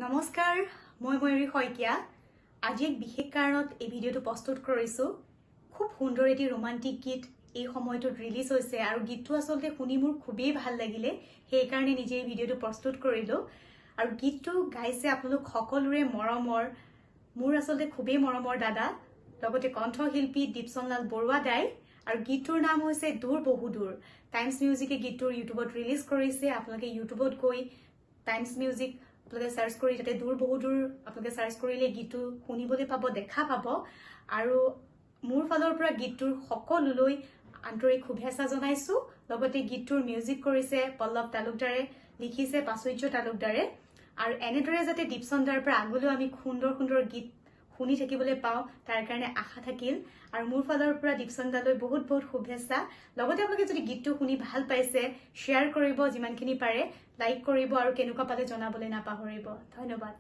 নমস্কাৰ মই ময়ূৰী Saikia আজি এক বিশেষ কাৰণত এই ভিডিওটো প্ৰস্তুত কৰিছো খুব সুন্দৰ এটি ৰোমান্টিক গীত এই সময়টোত ৰিলিজ হৈছে আৰু গীতটো আসলতে শুনি মোৰ খুবেই ভাল লাগিলে সেই কাৰণে নিজে এই ভিডিওটো প্ৰস্তুত কৰিলো আৰু গীতটো গাইছে আপোনালোক সকলোৰে মৰমৰ মোৰ আসলতে খুবেই মৰমৰ দাদা লগতে কণ্ঠশিল্পী দীপচনলাল বৰুৱা দাই আৰু গীতটোৰ নাম হৈছে দুৰ বহুদূৰ টাইমছ মিউজিকে গীতটোৰ ইউটিউবত ৰিলিজ কৰিছে আপোনালোকে ইউটিউবত গৈ টাইমছ মিউজিক আপোনালোকে সাৰ্চ কৰি তাতে দুৰ বহুদূৰ আপোনালোকে সাৰ্চ কৰিলে গীতটো শুনিবলৈ পাব দেখা পাব আৰু মোৰ ফালৰ পৰা গীতটোৰ সকলোলৈ আন্তৰিক শুভেচ্ছা জনাইছো লগতে গীতটোৰ মিউজিক কৰিছে পল্লৱ তালুকদাৰে লিখিছে পাচুৰ্য তালুকদাৰে আৰু এনেদৰে যাতে দীপচন্দাৰ পৰা আগলৈ আমি সুন্দৰ সুন্দৰ গীত শুনি থাকিবলৈ পাও তাৰ কাৰণে আশা থাকিল আৰু মোৰ ফালৰ পৰা দীপচন্দালৈ বহুত বহুত শুভেচ্ছা লগতে আপোনালোকে যদি গীতটো শুনি ভাল পাইছে শেয়াৰ কৰিব যিমানখিনি পাৰে লাইক কৰিব আৰু কেনেকুৱা পালে জনাবলৈ নাপাহৰিব ধন্যবাদ